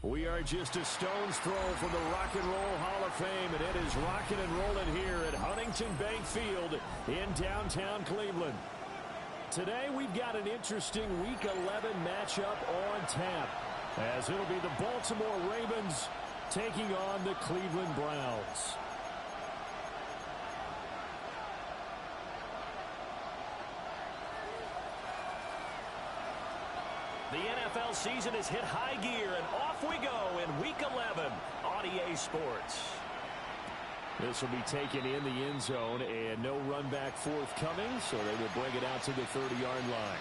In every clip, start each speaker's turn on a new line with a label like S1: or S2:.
S1: We are just a stone's throw from the Rock and Roll Hall of Fame, and it is rocking and rolling here at Huntington Bank Field in downtown Cleveland. Today we've got an interesting Week 11 matchup on tap, as it'll be the Baltimore Ravens taking on the Cleveland Browns. The NFL season has hit high gear, and off we go in Week 11 on EA Sports. This will be taken in the end zone, and no run back forthcoming, so they will bring it out to the 30-yard line.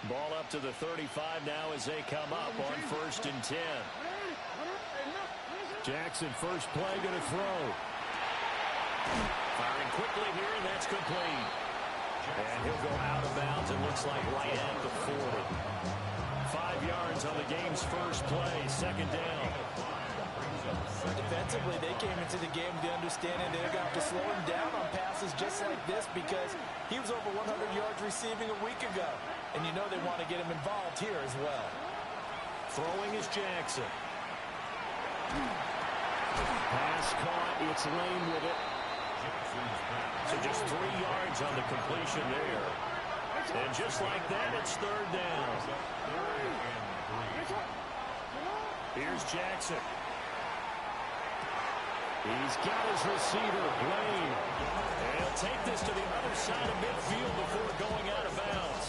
S1: Ball up to the 35 now as they come up on 1st and 10. Jackson, first play, going to throw. Firing quickly here, and that's complete. And he'll go out of bounds, it looks like right at the 40. 5 yards on the game's first play, second down.
S2: Defensively, they came into the game with the understanding they're going to have to slow him down on passes just like this because he was over 100 yards receiving a week ago. And you know they want to get him involved here as well.
S1: Throwing is Jackson. Pass caught, it's Lane with it. So just 3 yards on the completion there. And just like that, it's third down. Here's Jackson. He's got his receiver, Lane. And he'll take this to the other side of midfield before going out of bounds.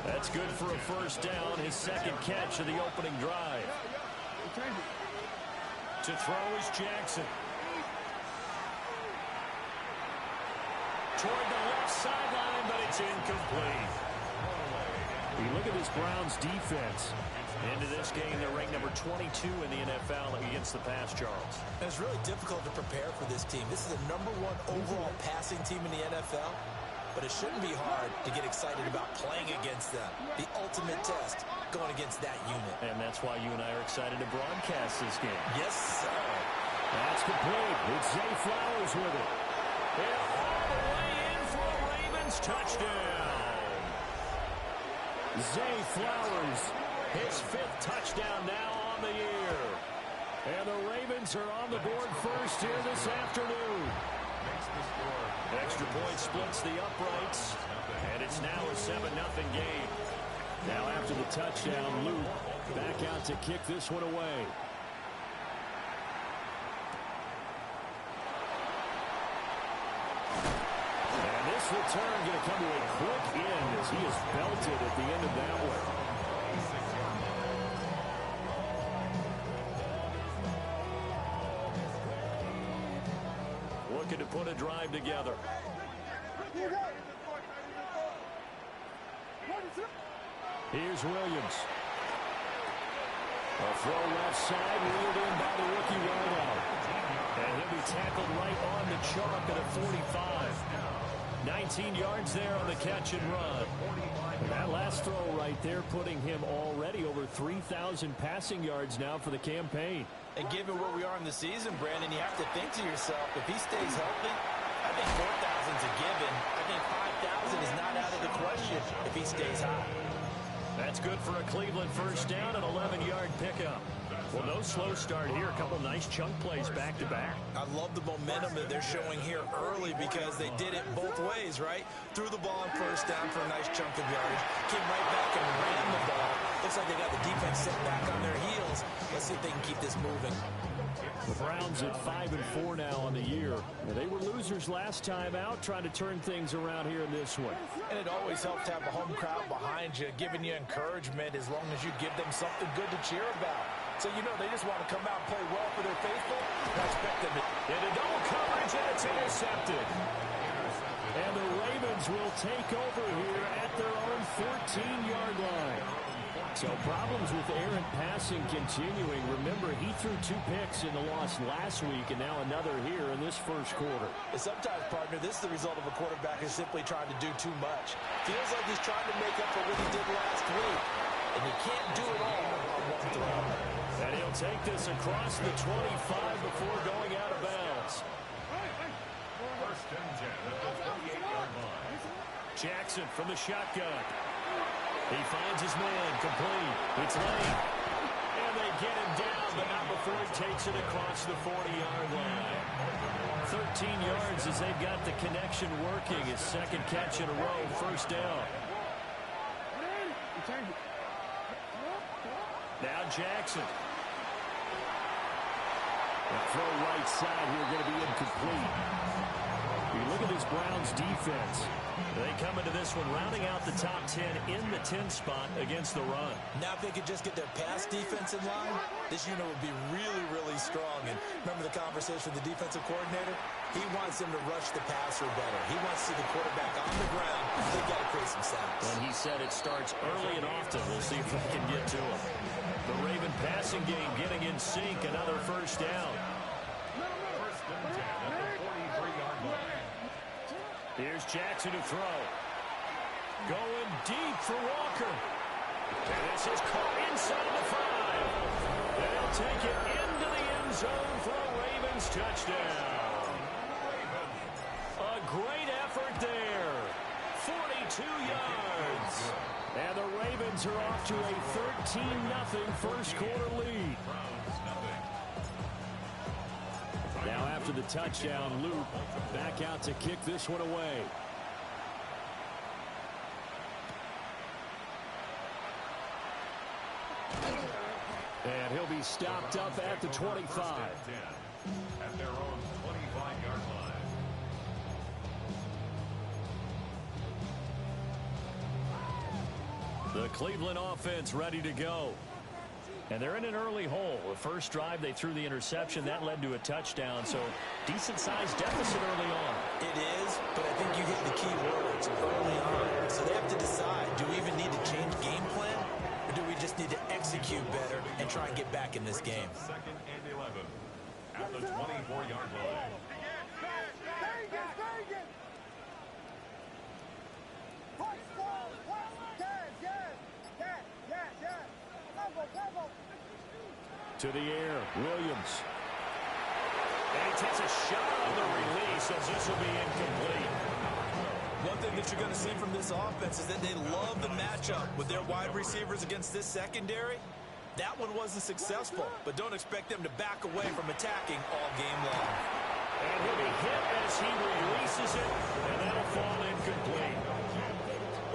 S1: That's good for a first down, his second catch of the opening drive. To throw is Jackson. Toward the left sideline, but it's incomplete. You look at this Browns defense. Into this game, they're ranked number 22 in the NFL against the pass, Charles.
S2: And it's really difficult to prepare for this team. This is the #1 overall passing team in the NFL. But it shouldn't be hard to get excited about playing against them. The ultimate test going against that unit.
S1: And that's why you and I are excited to broadcast this game.
S2: Yes, sir.
S1: That's complete. It's Zay Flowers with it. And all the way in for a Ravens touchdown. Zay Flowers, his 5th touchdown now on the year. And the Ravens are on the board first here this afternoon. Extra point splits the uprights, and it's now a 7-0 game. Now after the touchdown, Luke back out to kick this one away. And this return going to come to a quick end as he is belted at the end of that one. Looking to put a drive together. Here's Williams. A throw left side, reeled in by the rookie wideout. And he'll be tackled right on the chalk at a 45. 19 yards there on the catch and run. And that last throw right there putting him already over 3,000 passing yards now for the campaign.
S2: And given where we are in the season, Brandon, you have to think to yourself, if he stays healthy, I think 4,000's a given. I think 5,000 is not out of the question if he stays high.
S1: That's good for a Cleveland first down, an 11-yard pickup. Well, no slow start here. A couple nice chunk plays back-to-back.
S2: I love the momentum that they're showing here early because they did it both ways, right? Threw the ball on first down for a nice chunk of yardage. Came right back and ran the ball. Looks like they got the defense set back on their heels. Let's see if they can keep this moving.
S1: The Browns at 5-4 now on the year. They were losers last time out, trying to turn things around here in this one.
S2: And it always helps to have a home crowd behind you, giving you encouragement as long as you give them something good to cheer about. So, you know, they just want to come out and play well for their faithful. I expect them to.
S1: Into double coverage, and it's intercepted. And the Ravens will take over here at their own 14-yard line. So problems with errant passing continuing. Remember, he threw 2 picks in the loss last week, and now another here in this first quarter.
S2: And sometimes, partner, this is the result of a quarterback who's simply trying to do too much. Feels like he's trying to make up for what he did last week. And he can't do it all on one throw.
S1: And he'll take this across the 25 before going out of bounds. Jackson from the shotgun. He finds his man, complete. It's late. And they get him down, but not before he takes it across the 40-yard line. 13 yards as they've got the connection working. His second catch in a row, first down. Now Jackson. The throw right side here going to be incomplete. You look at this Browns defense. They come into this one rounding out the top 10 in the 10 spot against the run.
S2: Now if they could just get their pass defense in line, this unit would be really, really strong. And remember the conversation with the defensive coordinator? He wants them to rush the passer better. He wants to see the quarterback on the ground. They've got to create some sacks.
S1: And he said it starts early and often. We'll see if they can get to him. The Raven passing game getting in sync. Another first down. Here's Jackson to throw. Going deep for Walker. And this is caught inside the 5. And he'll take it into the end zone for a Ravens touchdown. A great effort there. 42 yards. And the Ravens are off to a 13-0 first quarter lead. Now after the touchdown, Luke back out to kick this one away. And he'll be stopped up at the 25.
S3: At their own 25-yard line.
S1: The Cleveland offense ready to go. And they're in an early hole. The first drive, they threw the interception. That led to a touchdown. So decent-sized deficit early on.
S2: It is, but I think you hit the key words early on. So they have to decide, do we even need to change game plan? Or do we just need to execute better and try and get back in this game?
S3: Second and 11 at the 24-yard line.
S1: To the air, Williams. And he takes a shot on the release as this will be incomplete.
S2: One thing that you're going to see from this offense is that they love the matchup with their wide receivers against this secondary. That one wasn't successful, but don't expect them to back away from attacking all game long.
S1: And he'll be hit as he releases it, and that'll fall incomplete.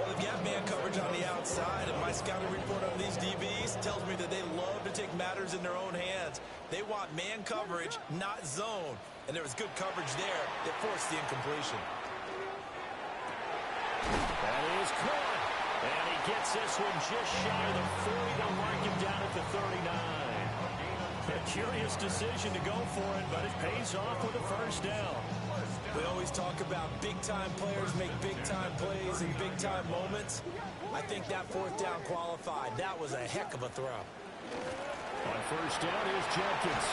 S2: Well, if you have man coverage on the outside, and my scouting report on these DBs tells me that they love to take matters in their own hands. They want man coverage, not zone. And there was good coverage there that forced the incompletion.
S1: That is caught. And he gets this one just shy of the 40. They'll mark him down at the 39. A curious decision to go for it, but it pays off with a first down.
S2: We always talk about big-time players make big-time plays in big-time moments. I think that fourth down qualified. That was a heck of a throw.
S1: On first down is Jenkins.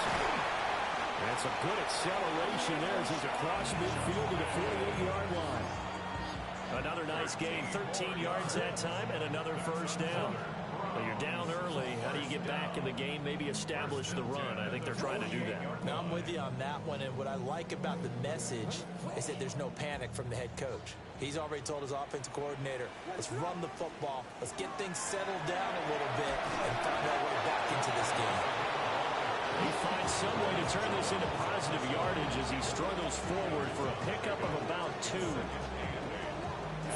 S1: That's a good acceleration there as he's across midfield to the 48-yard line. Another nice gain, 13 yards that time, and another first down. Well, you're down early. How do you get back in the game? Maybe establish the run. I think they're trying to do that.
S2: Now, I'm with you on that one, and what I like about the message is that there's no panic from the head coach. He's already told his offensive coordinator, let's run the football, let's get things settled down a little bit, and find our way back into this game.
S1: He finds some way to turn this into positive yardage as he struggles forward for a pickup of about 2.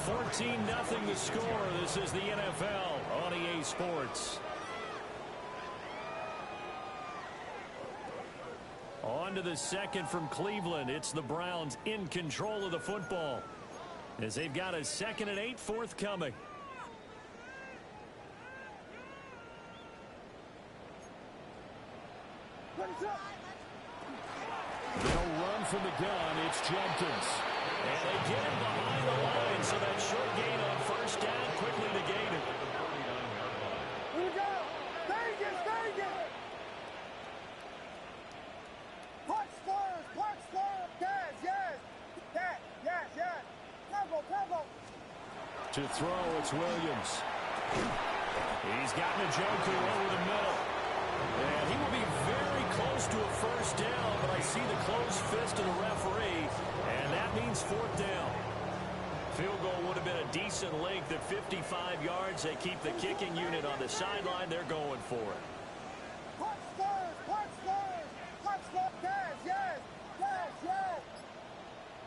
S1: 14-0 the score. This is the NFL on EA Sports. On to the second from Cleveland. It's the Browns in control of the football as they've got a 2nd and 8 forthcoming. They'll run from the gun. It's Jenkins. And they get him behind the line, so that short gain on first down quickly negated.
S4: Here we go. Vegas, Vegas. Punch squares, yes, yes. Yes. Cover.
S1: To throw, it's Williams. He's got Njoku over the middle. And he will be very close to a first down, but I see the closed fist of the referee, and that means fourth down. Field goal would have been a decent length at 55 yards. They keep the kicking unit on the sideline. They're going for it.
S4: Punch Spurs! Punch Spurs! Punch Spurs! Yes, yes! Yes, yes!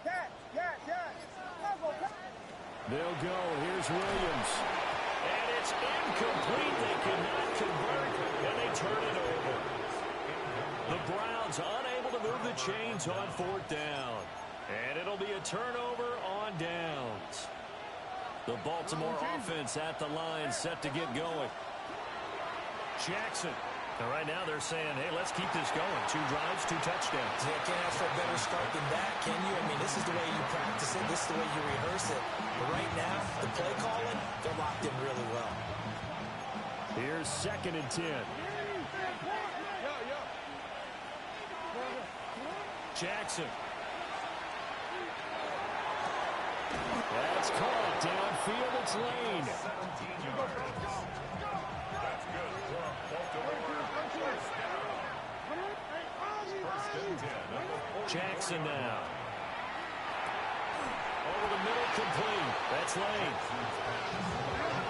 S4: Yes, yes, yes! Go, go.
S1: They'll go. Here's Williams. And it's incomplete. They cannot convert, and they turn it over. The Browns unable to move the chains on fourth down. And it'll be a turnover on downs. The Baltimore offense at the line, set to get going. Jackson. And right now they're saying, hey, let's keep this going. 2 drives, 2 touchdowns.
S2: Yeah, can't ask for a better start than that, can you? I mean, this is the way you practice it. This is the way you rehearse it. But right now, the play calling, they're locked in really well.
S1: Here's 2nd and 10. Jackson. That's caught downfield. It's Lane.
S3: 17 yards. That's good for a Baltimore first down. First and 10.
S1: Jackson now. Over the middle, complete. That's Lane.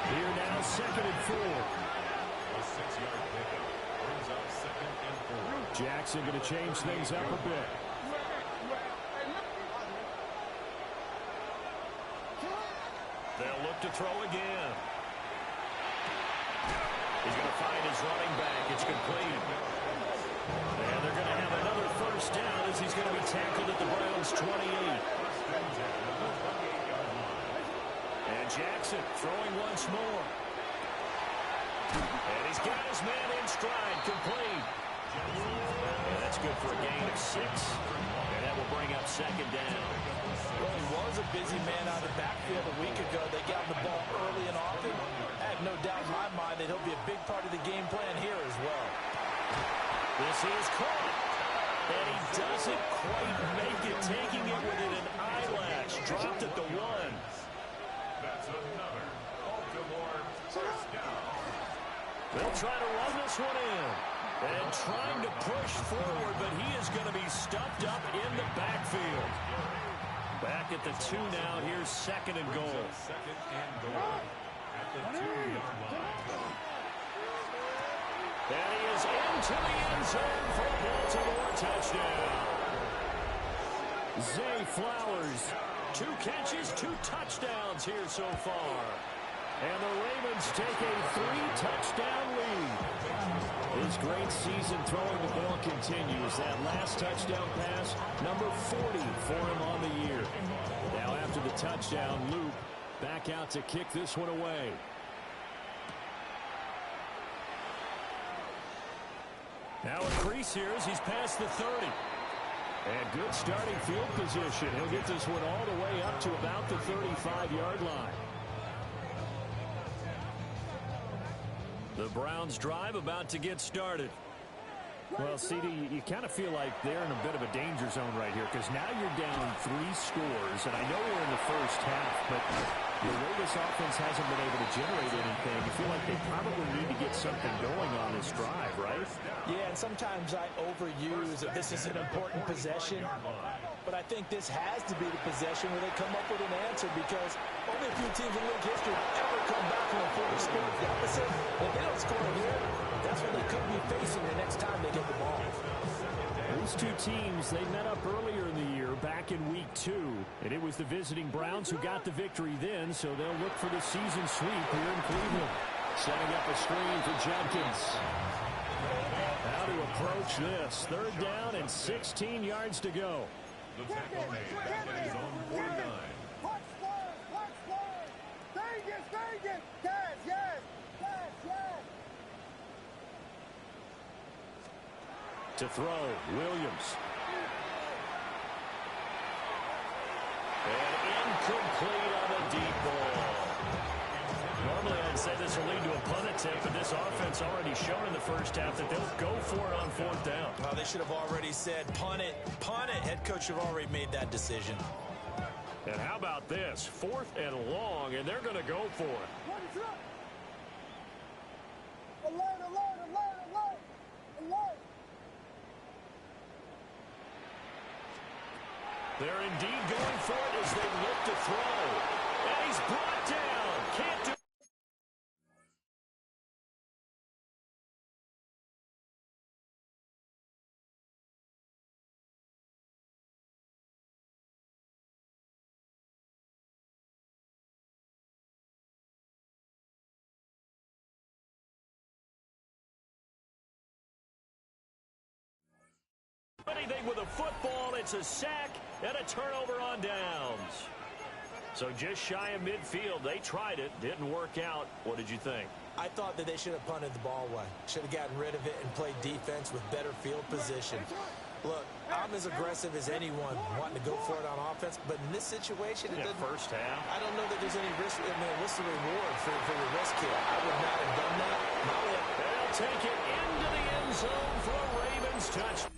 S1: Here now, 2nd and 4.
S3: A 6-yard pickup brings up 2nd and 4.
S1: Jackson going to change things up a bit. They'll look to throw again. He's going to find his running back. It's complete. And they're going to have another first down as he's going to be tackled at the Browns' 28. And Jackson throwing once more. And he's got his man in stride, complete. And that's good for a gain of 6. And that will bring up 2nd down.
S2: Well, he was a busy man out of the backfield a week ago. They got the ball early and often. I have no doubt in my mind that he'll be a big part of the game plan here as well.
S1: This is caught. And he doesn't quite make it, taking it within an eyelash. Dropped at the 1.
S3: That's another Baltimore first down.
S1: They'll try to run this one in. And trying to push forward, but he is going to be stuffed up in the backfield. Back at the 2 now. Here's 2nd and goal.
S3: 2nd and goal at the 2-yard line.
S1: And he is into the end zone for a Baltimore touchdown. Zay Flowers, 2 catches, 2 touchdowns here so far. And the Ravens take a 3-touchdown lead. His great season throwing the ball continues. That last touchdown pass, number 40 for him on the year. Now after the touchdown, Luke back out to kick this one away. Now a crease here as he's past the 30. And good starting field position. He'll get this one all the way up to about the 35-yard line. The Browns drive about to get started. Well, CD, you kind of feel like they're in a bit of a danger zone right here because now you're down 3 scores, and I know we're in the first half, but the way this offense hasn't been able to generate anything, you feel like they probably need to get something going on this drive, right?
S2: Yeah, and sometimes I overuse that this is an important possession, but I think this has to be the possession where they come up with an answer because only a few teams in league history ever come back from a 40-score deficit. If they don't score here, that's what they could be facing the next time they get the ball.
S1: These 2 teams, they met up earlier in the year, back in week 2, and it was the visiting Browns who got the victory then, so they'll look for the season sweep here in Cleveland. Setting up a screen for Jenkins. How to approach this. 3rd down and 16 yards to go.
S3: The tackle made back at his own 49.
S4: Punch Spurs! Punch Spurs! Vegas! Vegas! Yes, yes! Yes, yes!
S1: To throw, Williams. And incomplete on the deep ball. Normally I'd say this will lead to a punt attempt, but this offense already shown in the first half that they'll go for it on 4th down.
S2: Well, they should have already said, punt it, punt it. Head coach should have already made that decision.
S1: And how about this? 4th and long, and they're going to go for it.
S4: Alert, alert, alert, alert! Alert!
S1: They're indeed going for it as they look to throw. And he's brought down. Can't do anything with a football. It's a sack and a turnover on downs. So just shy of midfield. They tried it. Didn't work out. What did you think?
S2: I thought that they should have punted the ball away. Should have gotten rid of it and played defense with better field position. Look, I'm as aggressive as anyone wanting to go for it on offense, but in this situation, it doesn't.
S1: First half.
S2: I don't know that there's any risk. I mean, what's the reward for the risk here? I would not have done that.
S1: They'll take it into the end zone for a Ravens touchdown.